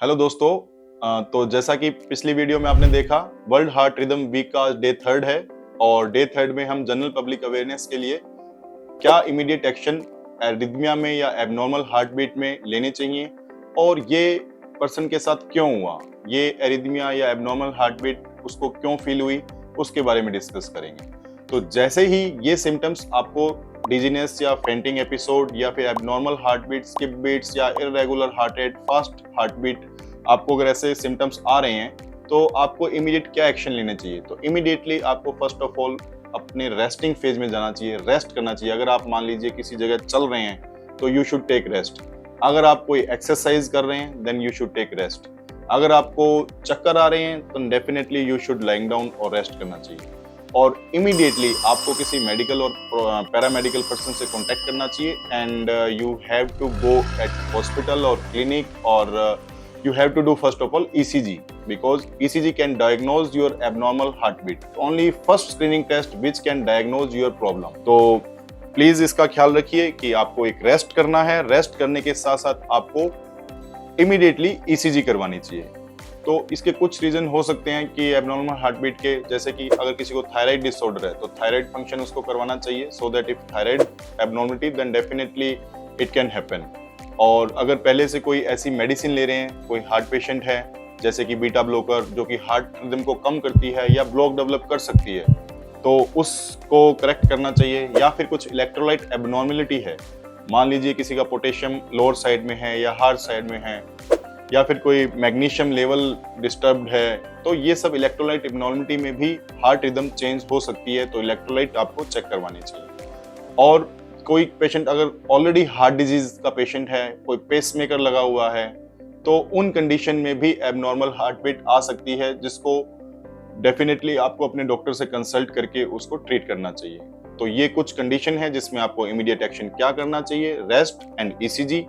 Hello दोस्तों। तो जैसा कि पिछली वीडियो में आपने देखा, वर्ल्ड हार्ट रिदम वीक का डे 3 है और डे 3 में हम जनरल पब्लिक अवेयरनेस के लिए क्या इमीडिएट एक्शन एरिथमिया में या एबनॉर्मल हार्ट बीट में लेने चाहिए और ये पर्सन के साथ क्यों हुआ, ये एरिथमिया या एबनॉर्मल हार्ट बीट उसको क्यों फील हुई, उसके बारे में डिस्कस करेंगे। तो जैसे ही ये सिम्टम्स आपको डिजीनेस या फेंटिंग एपिसोड या फिर abnormal heart beat, skip beats या irregular heart rate, fast heart beat, आपको अगर ऐसे सिम्टम्स आ रहे हैं तो आपको इमीडिएट क्या एक्शन लेना चाहिए। तो इमीडिएटली आपको फर्स्ट ऑफ ऑल अपने रेस्टिंग फेज में जाना चाहिए, रेस्ट करना चाहिए। अगर आप मान लीजिए किसी जगह चल रहे हैं तो यू शुड टेक रेस्ट। अगर आप कोई एक्सरसाइज कर रहे हैं then you should take rest. अगर आपको चक्कर आ रहे हैं तो definitely you should lying down और रेस्ट करना चाहिए। और इमीडिएटली आपको किसी मेडिकल और पैरामेडिकल पर्सन से कांटेक्ट करना चाहिए and you have to go at hospital और क्लिनिक और you have to do first of all ECG because ECG can diagnose your abnormal heartbeat. Only first screening test which can diagnose your problem. तो please इसका ख्याल रखिए कि आपको एक rest करना है। रेस्ट करने के साथ साथ आपको इमीडिएटली ECG करवानी चाहिए। तो इसके कुछ रीजन हो सकते हैं कि एबनॉर्मल हार्टबीट के, जैसे कि अगर किसी को थायराइड डिसऑर्डर है तो थायराइड फंक्शन उसको करवाना चाहिए so that if thyroid abnormality then definitely it can happen. और अगर पहले से कोई ऐसी मेडिसिन ले रहे हैं, कोई हार्ट पेशेंट है जैसे कि बीटा ब्लॉकर जो कि हार्ट रिदम को कम करती है या ब्लॉक डेवलप कर सकती है, तो उसको करेक्ट करना चाहिए। या फिर कुछ इलेक्ट्रोलाइट एबनॉर्मेलिटी है, मान लीजिए किसी का पोटेशियम लोअर साइड में है या हार्ट साइड में है, या फिर कोई मैग्नीशियम लेवल डिस्टर्ब्ड है, तो ये सब इलेक्ट्रोलाइट एबनॉर्मेलिटी में भी हार्ट रिदम चेंज हो सकती है। तो इलेक्ट्रोलाइट आपको चेक करवानी चाहिए। और कोई पेशेंट अगर ऑलरेडी हार्ट डिजीज का पेशेंट है, कोई पेसमेकर लगा हुआ है, तो उन कंडीशन में भी एबनॉर्मल हार्ट बीट आ सकती है, जिसको डेफिनेटली आपको अपने डॉक्टर से कंसल्ट करके उसको ट्रीट करना चाहिए। तो ये कुछ कंडीशन है जिसमें आपको इमीडिएट एक्शन क्या करना चाहिए, रेस्ट एंड ECG।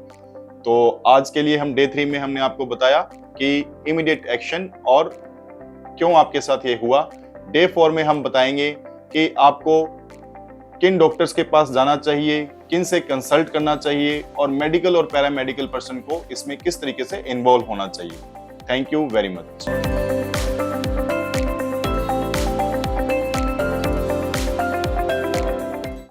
तो आज के लिए हम डे 3 में हमने आपको बताया कि इमीडिएट एक्शन और क्यों आपके साथ ये हुआ। डे 4 में हम बताएंगे कि आपको किन डॉक्टर्स के पास जाना चाहिए, किन से कंसल्ट करना चाहिए और मेडिकल और पैरामेडिकल पर्सन को इसमें किस तरीके से इन्वॉल्व होना चाहिए। Thank you very much.